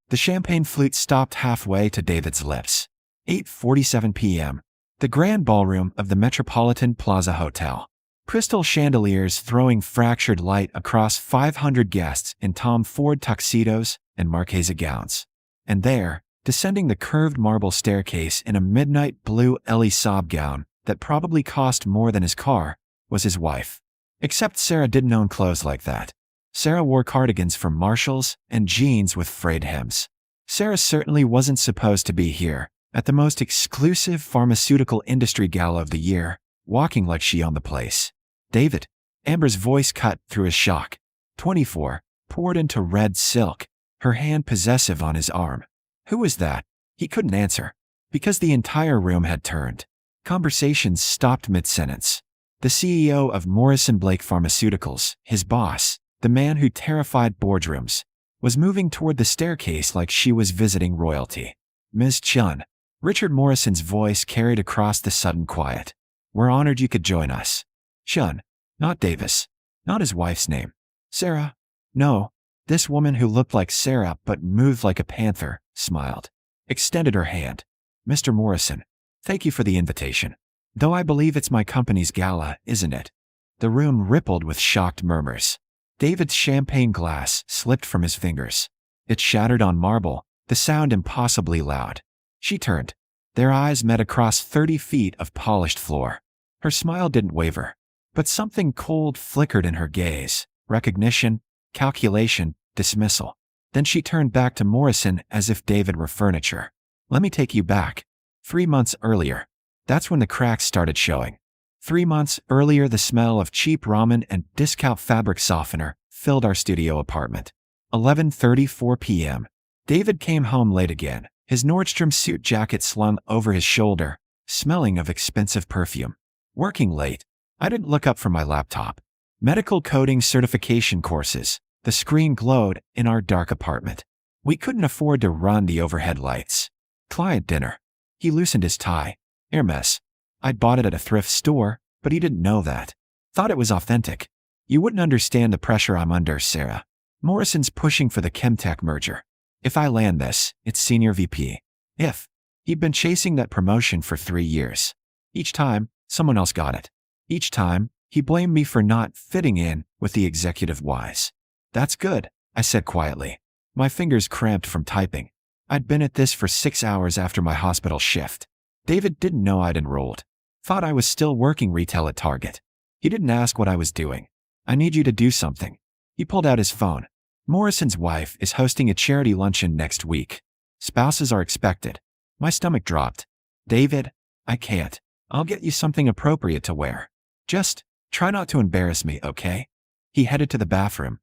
The champagne flute stopped halfway to David's lips. 8:47 p.m. The grand ballroom of the Metropolitan Plaza Hotel. Crystal chandeliers throwing fractured light across 500 guests in Tom Ford tuxedos and Marchesa gowns. And there, descending the curved marble staircase in a midnight blue Elie Saab gown that probably cost more than his car, was his wife. Except Sarah didn't own clothes like that. Sarah wore cardigans from Marshalls and jeans with frayed hems. Sarah certainly wasn't supposed to be here, at the most exclusive pharmaceutical industry gala of the year, walking like she owned the place. David, Amber's voice cut through his shock. 24, poured into red silk, her hand possessive on his arm. Who was that? He couldn't answer, because the entire room had turned. Conversations stopped mid-sentence. The CEO of Morrison Blake Pharmaceuticals, his boss, the man who terrified boardrooms, was moving toward the staircase like she was visiting royalty. Ms. Chun. Richard Morrison's voice carried across the sudden quiet. We're honored you could join us. Chun. Not Davis. Not his wife's name. Sarah. No. This woman who looked like Sarah but moved like a panther, smiled. Extended her hand. Mr. Morrison. Thank you for the invitation. Though I believe it's my company's gala, isn't it? The room rippled with shocked murmurs. David's champagne glass slipped from his fingers. It shattered on marble, the sound impossibly loud. She turned. Their eyes met across 30 feet of polished floor. Her smile didn't waver, but something cold flickered in her gaze. Recognition, calculation, dismissal. Then she turned back to Morrison as if David were furniture. Let me take you back. 3 months earlier. That's when the cracks started showing. 3 months earlier, the smell of cheap ramen and discount fabric softener filled our studio apartment. 11:34 p.m. David came home late again, his Nordstrom suit jacket slung over his shoulder, smelling of expensive perfume. Working late, I didn't look up from my laptop. Medical coding certification courses. The screen glowed in our dark apartment. We couldn't afford to run the overhead lights. Client dinner. He loosened his tie. Hermes. I'd bought it at a thrift store, but he didn't know that. Thought it was authentic. You wouldn't understand the pressure I'm under, Sarah. Morrison's pushing for the Chemtech merger. If I land this, it's senior VP. If. He'd been chasing that promotion for 3 years. Each time, someone else got it. Each time, he blamed me for not fitting in with the executive wise. That's good, I said quietly. My fingers cramped from typing. I'd been at this for 6 hours after my hospital shift. David didn't know I'd enrolled. Thought I was still working retail at Target. He didn't ask what I was doing. I need you to do something. He pulled out his phone. Morrison's wife is hosting a charity luncheon next week. Spouses are expected. My stomach dropped. David, I can't. I'll get you something appropriate to wear. Just try not to embarrass me, okay? He headed to the bathroom.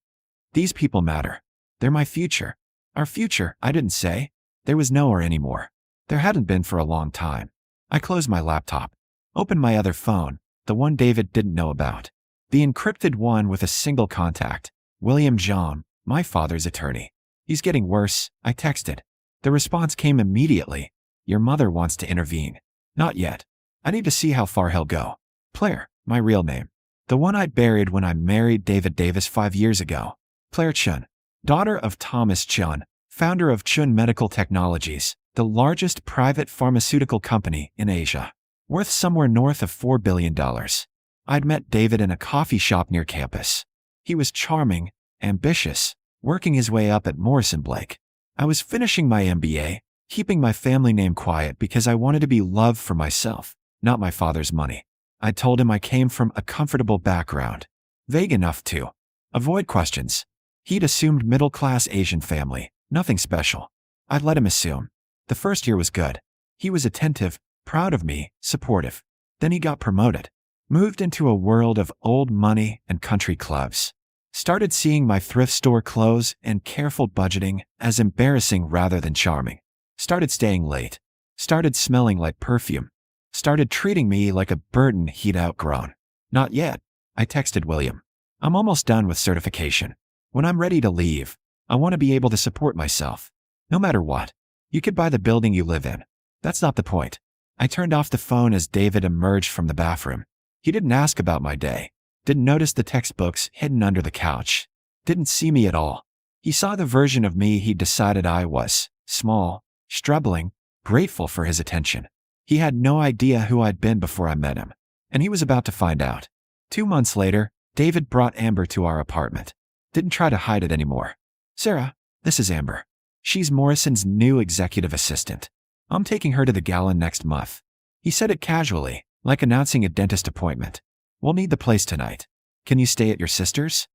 These people matter. They're my future. Our future, I didn't say. There was nowhere anymore. There hadn't been for a long time. I closed my laptop. Opened my other phone, the one David didn't know about. The encrypted one with a single contact. William Jean, my father's attorney. He's getting worse, I texted. The response came immediately. Your mother wants to intervene. Not yet. I need to see how far he'll go. Claire, my real name. The one I buried when I married David Davis 5 years ago. Claire Chen, daughter of Thomas Chun, founder of Chun Medical Technologies, the largest private pharmaceutical company in Asia, worth somewhere north of $4 billion. I'd met David in a coffee shop near campus. He was charming, ambitious, working his way up at Morrison Blake. I was finishing my MBA, keeping my family name quiet because I wanted to be loved for myself, not my father's money. I told him I came from a comfortable background, vague enough to avoid questions. He'd assumed middle-class Asian family, nothing special. I'd let him assume. The first year was good. He was attentive, proud of me, supportive. Then he got promoted. Moved into a world of old money and country clubs. Started seeing my thrift store clothes and careful budgeting as embarrassing rather than charming. Started staying late. Started smelling like perfume. Started treating me like a burden he'd outgrown. Not yet, I texted William. I'm almost done with certification. When I'm ready to leave, I want to be able to support myself. No matter what. You could buy the building you live in. That's not the point. I turned off the phone as David emerged from the bathroom. He didn't ask about my day. Didn't notice the textbooks hidden under the couch. Didn't see me at all. He saw the version of me he decided I was: small, struggling, grateful for his attention. He had no idea who I'd been before I met him, and he was about to find out. 2 months later, David brought Amber to our apartment. Didn't try to hide it anymore. "Sarah, this is Amber. She's Morrison's new executive assistant. I'm taking her to the gala next month." He said it casually, like announcing a dentist appointment. "We'll need the place tonight. Can you stay at your sister's?"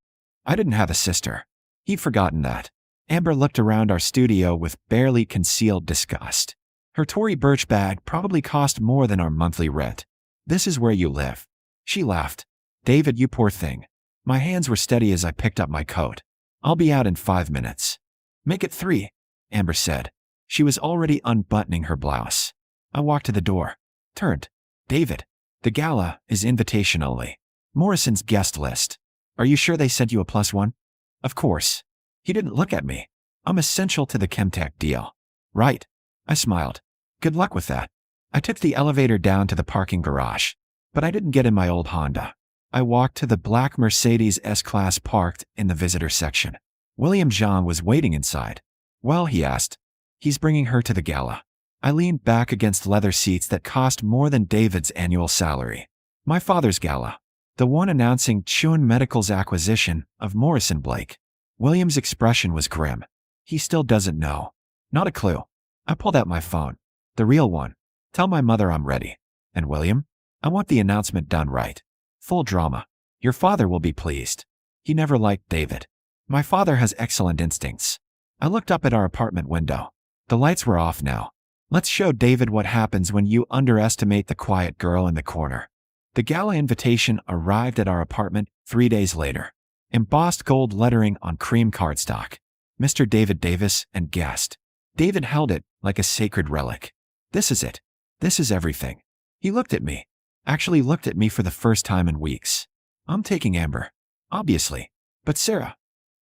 I didn't have a sister. He'd forgotten that. Amber looked around our studio with barely concealed disgust. Her Tory Birch bag probably cost more than our monthly rent. "This is where you live." She laughed. "David, you poor thing." My hands were steady as I picked up my coat. "I'll be out in 5 minutes." "Make it 3, Amber said. She was already unbuttoning her blouse. I walked to the door. Turned. "David, the gala is invitation only. Morrison's guest list. Are you sure they sent you a +1? "Of course." He didn't look at me. "I'm essential to the Chemtech deal." "Right." I smiled. "Good luck with that." I took the elevator down to the parking garage, but I didn't get in my old Honda. I walked to the black Mercedes S-Class parked in the visitor section. William Jean was waiting inside. "Well," he asked. "He's bringing her to the gala." I leaned back against leather seats that cost more than David's annual salary. My father's gala. The one announcing Chun Medical's acquisition of Morrison Blake. William's expression was grim. He still doesn't know. Not a clue. I pulled out my phone. The real one. "Tell my mother I'm ready." "And William? I want the announcement done right. Full drama. Your father will be pleased." He never liked David. My father has excellent instincts. I looked up at our apartment window. The lights were off now. Let's show David what happens when you underestimate the quiet girl in the corner. The gala invitation arrived at our apartment 3 days later. Embossed gold lettering on cream cardstock. Mr. David Davis and guest. David held it like a sacred relic. "This is it. This is everything." He looked at me. Actually looked at me for the first time in weeks. "I'm taking Amber." "Obviously. But Sarah,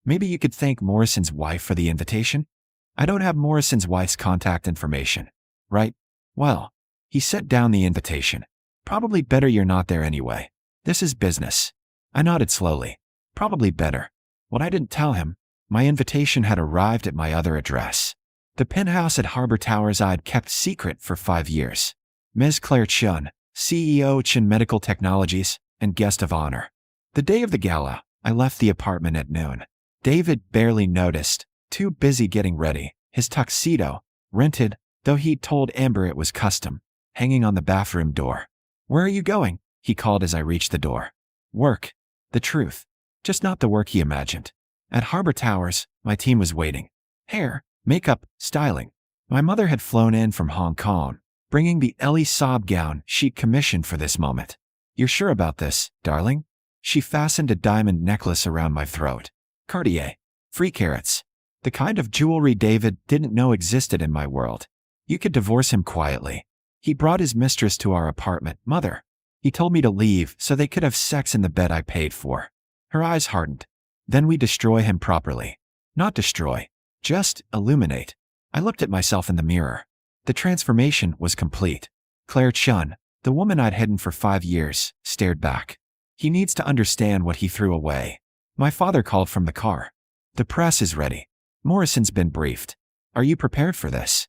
maybe you could thank Morrison's wife for the invitation?" "I don't have Morrison's wife's contact information." "Right. Well." He set down the invitation. "Probably better you're not there anyway. This is business." I nodded slowly. Probably better. What I didn't tell him, my invitation had arrived at my other address. The penthouse at Harbor Towers I'd kept secret for 5 years. Ms. Claire Chen, CEO Chen Medical Technologies, and guest of honor. The day of the gala, I left the apartment at noon. David barely noticed, too busy getting ready, his tuxedo, rented, though he'd told Amber it was custom, hanging on the bathroom door. "Where are you going?" he called as I reached the door. "Work." The truth. Just not the work he imagined. At Harbor Towers, my team was waiting. Hair, makeup, styling. My mother had flown in from Hong Kong, bringing the Ellie Saab gown she'd commissioned for this moment. "You're sure about this, darling?" She fastened a diamond necklace around my throat. Cartier. Free carats. The kind of jewelry David didn't know existed in my world. You could divorce him quietly. He brought his mistress to our apartment, Mother. He told me to leave so they could have sex in the bed I paid for. Her eyes hardened. "Then we destroy him properly." Not destroy. Just illuminate. I looked at myself in the mirror. The transformation was complete. Claire Chen, the woman I'd hidden for 5 years, stared back. "He needs to understand what he threw away." My father called from the car. "The press is ready. Morrison's been briefed. Are you prepared for this?"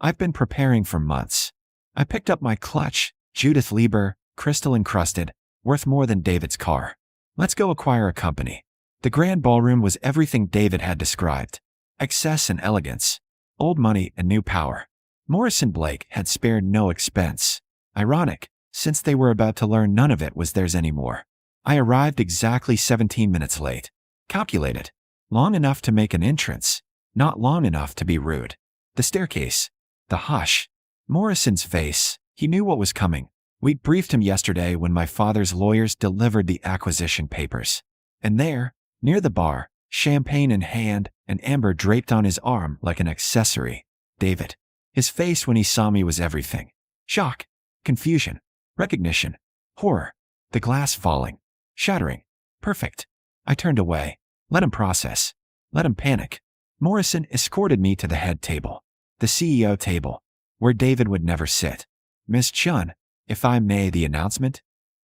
"I've been preparing for months." I picked up my clutch, Judith Lieber, crystal encrusted, worth more than David's car. "Let's go acquire a company." The grand ballroom was everything David had described. Excess and elegance. Old money and new power. Morrison Blake had spared no expense. Ironic, since they were about to learn none of it was theirs anymore. I arrived exactly 17 minutes late. Calculated. Long enough to make an entrance. Not long enough to be rude. The staircase. The hush. Morrison's face. He knew what was coming. We'd briefed him yesterday when my father's lawyers delivered the acquisition papers. And there, near the bar, champagne in hand, and Amber draped on his arm like an accessory. David. His face when he saw me was everything. Shock. Confusion. Recognition. Horror. The glass falling. Shattering. Perfect. I turned away. Let him process. Let him panic. Morrison escorted me to the head table. The CEO table. Where David would never sit. "Miss Chun, if I may, the announcement?"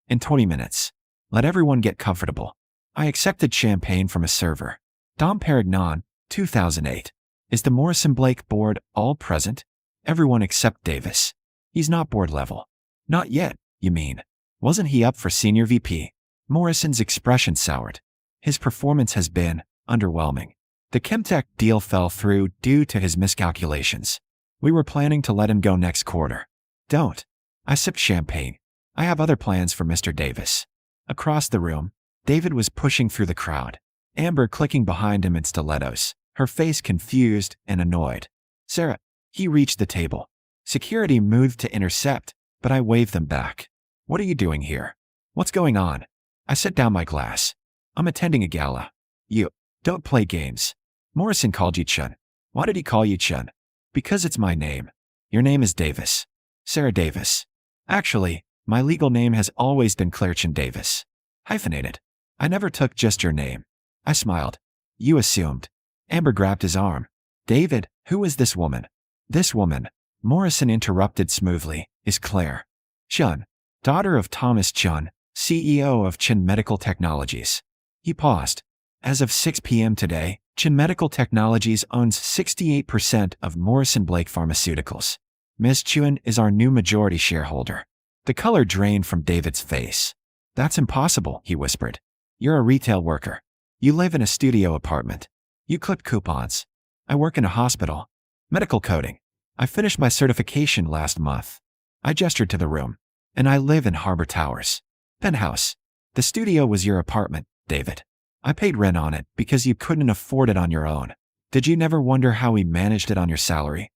"In 20 minutes. Let everyone get comfortable." I accepted champagne from a server. Dom Perignon, 2008. Is the Morrison Blake board all present? Everyone except Davis. He's not board level. Not yet, you mean. Wasn't he up for senior VP? Morrison's expression soured. His performance has been underwhelming. The Chemtech deal fell through due to his miscalculations. We were planning to let him go next quarter. Don't. I sipped champagne. I have other plans for Mr. Davis. Across the room, David was pushing through the crowd, Amber clicking behind him in stilettos, her face confused and annoyed. Sarah. He reached the table. Security moved to intercept, but I waved them back. What are you doing here? What's going on? I set down my glass. I'm attending a gala. You don't play games. Morrison called you Chen. Why did he call you Chen? Because it's my name. Your name is Davis. Sarah Davis. Actually, my legal name has always been Claire Chen Davis. Hyphenated. I never took just your name. I smiled. You assumed. Amber grabbed his arm. David, who is this woman? This woman, Morrison interrupted smoothly, is Claire Chen, daughter of Thomas Chen, CEO of Chen Medical Technologies. He paused. As of 6 p.m. today, Chen Medical Technologies owns 68% of Morrison Blake Pharmaceuticals. Ms. Chen is our new majority shareholder. The color drained from David's face. That's impossible, he whispered. You're a retail worker. You live in a studio apartment. You clip coupons. I work in a hospital. Medical coding. I finished my certification last month. I gestured to the room. And I live in Harbor Towers. Penthouse. The studio was your apartment, David. I paid rent on it because you couldn't afford it on your own. Did you never wonder how we managed it on your salary?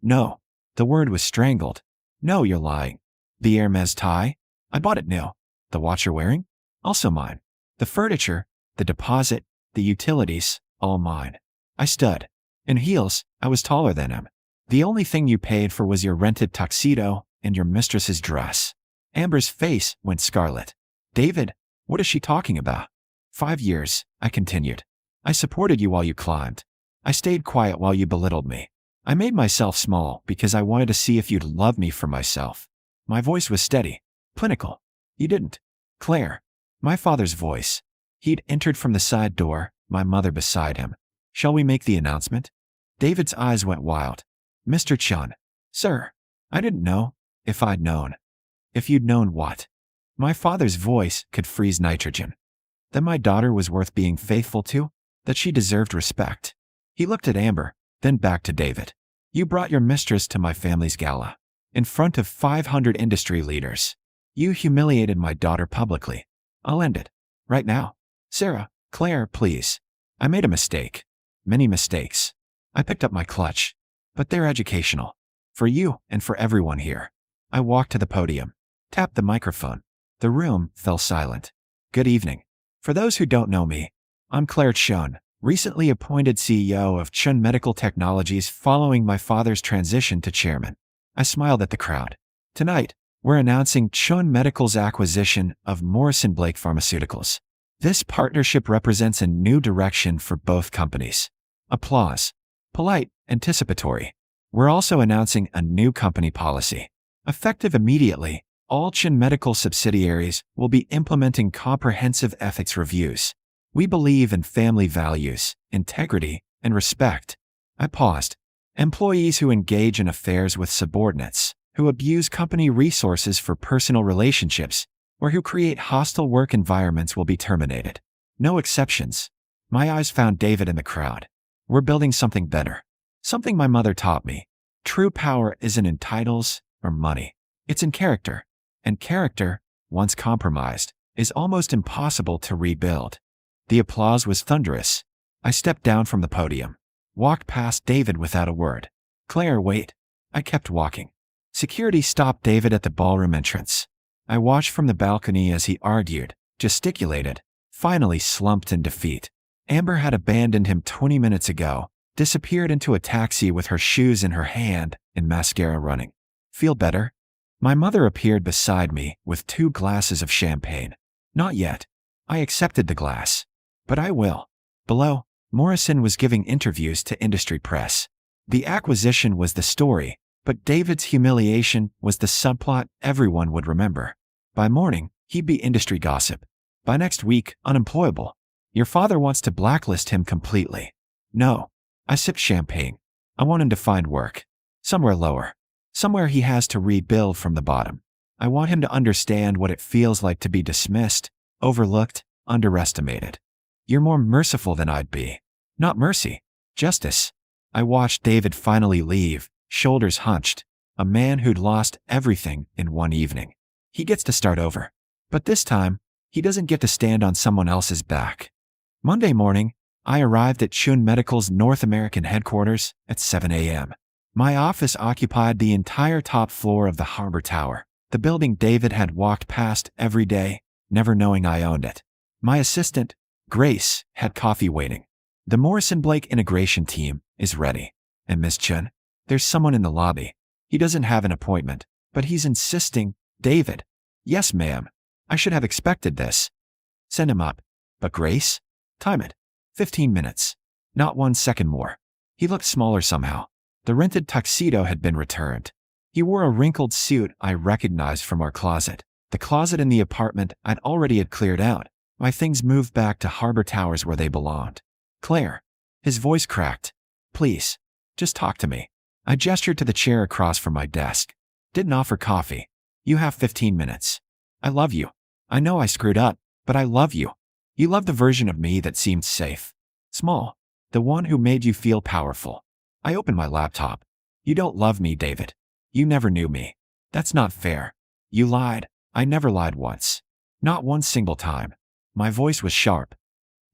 No. The word was strangled. No, you're lying. The Hermes tie? I bought it new. The watch you're wearing? Also mine. The furniture, the deposit, the utilities, all mine. I stood. In heels, I was taller than him. The only thing you paid for was your rented tuxedo and your mistress's dress. Amber's face went scarlet. David, what is she talking about? 5 years, I continued. I supported you while you climbed. I stayed quiet while you belittled me. I made myself small because I wanted to see if you'd love me for myself. My voice was steady, clinical. You didn't. Claire. My father's voice. He'd entered from the side door, my mother beside him. Shall we make the announcement? David's eyes went wild. Mr. Chen. Sir. I didn't know. If I'd known. If you'd known what? My father's voice could freeze nitrogen. That my daughter was worth being faithful to? That she deserved respect? He looked at Amber, then back to David. You brought your mistress to my family's gala. In front of 500 industry leaders. You humiliated my daughter publicly. I'll end it. Right now. Sarah, Claire, please. I made a mistake. Many mistakes. I picked up my clutch. But they're educational. For you and for everyone here. I walked to the podium. Tapped the microphone. The room fell silent. Good evening. For those who don't know me, I'm Claire Chen, recently appointed CEO of Chen Medical Technologies following my father's transition to chairman. I smiled at the crowd. Tonight, we're announcing Chen Medical's acquisition of Morrison Blake Pharmaceuticals. This partnership represents a new direction for both companies. Applause. Polite, anticipatory. We're also announcing a new company policy. Effective immediately, all Chen Medical subsidiaries will be implementing comprehensive ethics reviews. We believe in family values, integrity, and respect. I paused. Employees who engage in affairs with subordinates, who abuse company resources for personal relationships, or who create hostile work environments will be terminated. No exceptions. My eyes found David in the crowd. We're building something better. Something my mother taught me. True power isn't in titles or money. It's in character. And character, once compromised, is almost impossible to rebuild. The applause was thunderous. I stepped down from the podium. Walked past David without a word. Claire, wait. I kept walking. Security stopped David at the ballroom entrance. I watched from the balcony as he argued, gesticulated, finally slumped in defeat. Amber had abandoned him 20 minutes ago, disappeared into a taxi with her shoes in her hand and mascara running. Feel better? My mother appeared beside me with 2 glasses of champagne. Not yet. I accepted the glass. But I will. Below, Morrison was giving interviews to industry press. The acquisition was the story, but David's humiliation was the subplot everyone would remember. By morning, he'd be industry gossip. By next week, unemployable. Your father wants to blacklist him completely. No. I sip champagne. I want him to find work. Somewhere lower. Somewhere he has to rebuild from the bottom. I want him to understand what it feels like to be dismissed, overlooked, underestimated. You're more merciful than I'd be. Not mercy. Justice. I watched David finally leave, shoulders hunched, a man who'd lost everything in one evening. He gets to start over. But this time, he doesn't get to stand on someone else's back. Monday morning, I arrived at Chun Medical's North American headquarters at 7 a.m. My office occupied the entire top floor of the Harbor Tower, the building David had walked past every day, never knowing I owned it. My assistant, Grace, had coffee waiting. The Morrison Blake integration team is ready. And Miss Chen, there's someone in the lobby. He doesn't have an appointment, but he's insisting, David. Yes, ma'am. I should have expected this. Send him up. But Grace? Time it. 15 minutes. Not 1 second more. He looked smaller somehow. The rented tuxedo had been returned. He wore a wrinkled suit I recognized from our closet. The closet in the apartment I'd already had cleared out. My things moved back to Harbor Towers where they belonged. Claire. His voice cracked. Please. Just talk to me. I gestured to the chair across from my desk. Didn't offer coffee. You have 15 minutes. I love you. I know I screwed up, but I love you. You love the version of me that seemed safe. Small. The one who made you feel powerful. I opened my laptop. You don't love me, David. You never knew me. That's not fair. You lied. I never lied once. Not one single time. My voice was sharp.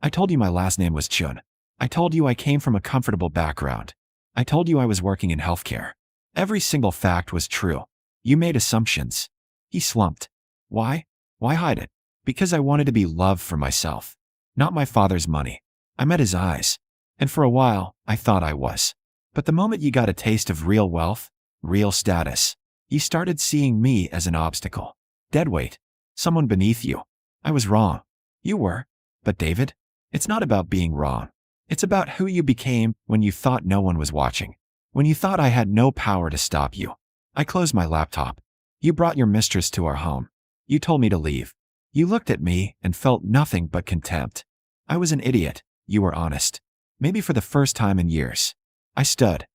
I told you my last name was Chun. I told you I came from a comfortable background. I told you I was working in healthcare. Every single fact was true. You made assumptions. He slumped. Why? Why hide it? Because I wanted to be loved for myself. Not my father's money. I met his eyes. And for a while, I thought I was. But the moment you got a taste of real wealth, real status, you started seeing me as an obstacle. Deadweight. Someone beneath you. I was wrong. You were. But David, it's not about being wrong. It's about who you became when you thought no one was watching. When you thought I had no power to stop you. I closed my laptop. You brought your mistress to our home. You told me to leave. You looked at me and felt nothing but contempt. I was an idiot. You were honest. Maybe for the first time in years. I stood.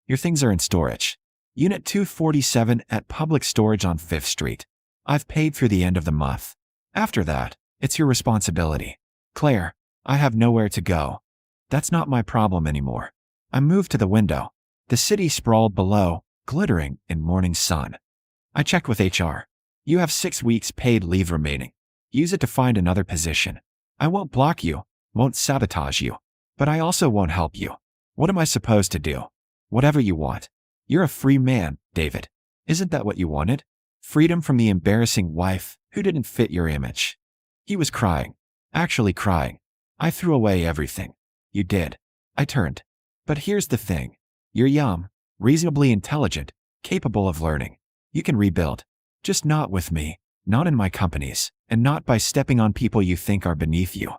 Your things are in storage. Unit 247 at Public Storage on 5th Street. I've paid through the end of the month. After that, it's your responsibility. Claire, I have nowhere to go. That's not my problem anymore. I moved to the window. The city sprawled below, glittering in morning sun. I checked with HR. You have 6 weeks paid leave remaining. Use it to find another position. I won't block you, won't sabotage you, but I also won't help you. What am I supposed to do? Whatever you want. You're a free man, David. Isn't that what you wanted? Freedom from the embarrassing wife who didn't fit your image. He was crying. Actually crying. I threw away everything. You did. I turned. But here's the thing. You're young, reasonably intelligent, capable of learning. You can rebuild. Just not with me, not in my companies, and not by stepping on people you think are beneath you.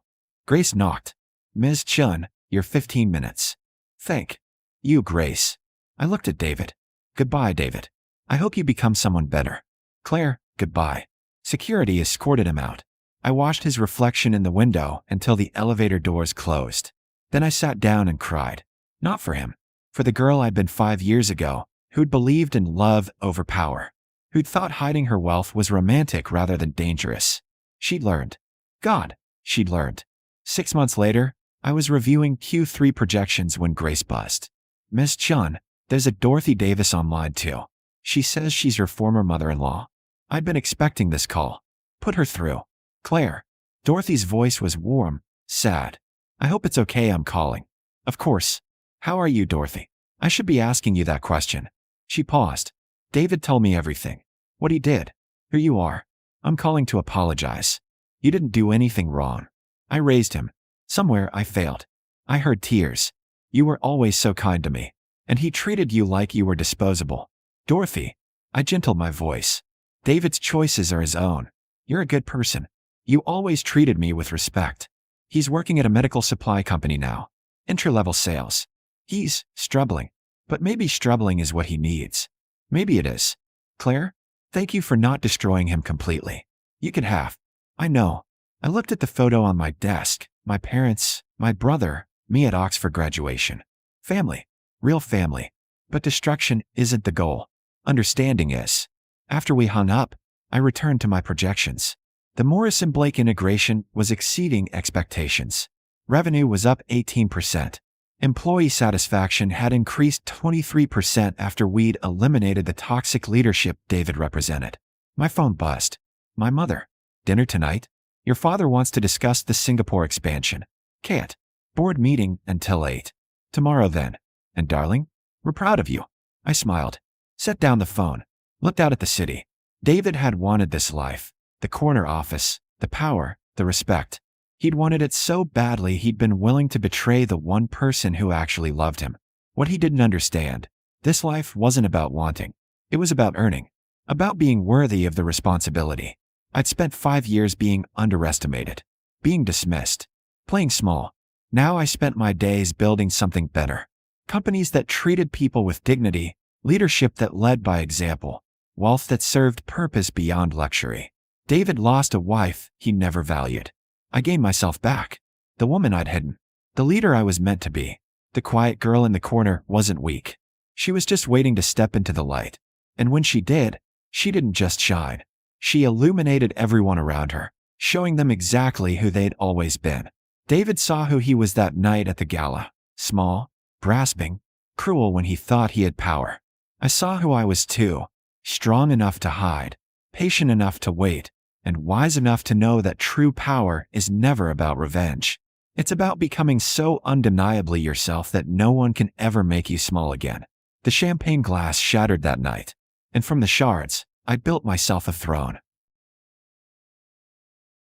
Grace knocked. Ms. Chun, your 15 minutes. Thank you, Grace. I looked at David. Goodbye, David. I hope you become someone better. Claire, goodbye. Security escorted him out. I watched his reflection in the window until the elevator doors closed. Then I sat down and cried. Not for him. For the girl I'd been 5 years ago, who'd believed in love over power. Who'd thought hiding her wealth was romantic rather than dangerous. She'd learned. God, she'd learned. 6 months later, I was reviewing Q3 projections when Grace buzzed. Miss Chun, there's a Dorothy Davis online too. She says she's your former mother-in-law. I'd been expecting this call. Put her through. Claire. Dorothy's voice was warm, sad. I hope it's okay I'm calling. Of course. How are you, Dorothy? I should be asking you that question. She paused. David told me everything. What he did. Who you are. I'm calling to apologize. You didn't do anything wrong. I raised him. Somewhere I failed. I heard tears. You were always so kind to me. And he treated you like you were disposable. Dorothy. I gentled my voice. David's choices are his own. You're a good person. You always treated me with respect. He's working at a medical supply company now. Entry-level sales. He's struggling. But maybe struggling is what he needs. Maybe it is. Claire, thank you for not destroying him completely. You can have. I know. I looked at the photo on my desk. My parents, my brother, Me at Oxford graduation. Family. Real family. But destruction isn't the goal. Understanding is. After we hung up, I returned to my projections. The Morrison Blake integration was exceeding expectations. Revenue was up 18%. Employee satisfaction had increased 23% after we'd eliminated the toxic leadership David represented. My phone buzzed. My mother. Dinner tonight? Your father wants to discuss the Singapore expansion. Can't. Board meeting until 8. Tomorrow then. And darling, we're proud of you. I smiled. Set down the phone. Looked out at the city. David had wanted this life. The corner office. The power. The respect. He'd wanted it so badly he'd been willing to betray the one person who actually loved him. What he didn't understand. This life wasn't about wanting. It was about earning. About being worthy of the responsibility. I'd spent 5 years being underestimated. Being dismissed. Playing small. Now I spent my days building something better. Companies that treated people with dignity, leadership that led by example, wealth that served purpose beyond luxury. David lost a wife he never valued. I gained myself back. The woman I'd hidden. The leader I was meant to be. The quiet girl in the corner wasn't weak. She was just waiting to step into the light. And when she did, she didn't just shine. She illuminated everyone around her, showing them exactly who they'd always been. David saw who he was that night at the gala. Small, grasping, cruel when he thought he had power. I saw who I was too. Strong enough to hide, patient enough to wait, and wise enough to know that true power is never about revenge. It's about becoming so undeniably yourself that no one can ever make you small again. The champagne glass shattered that night, and from the shards, I built myself a throne.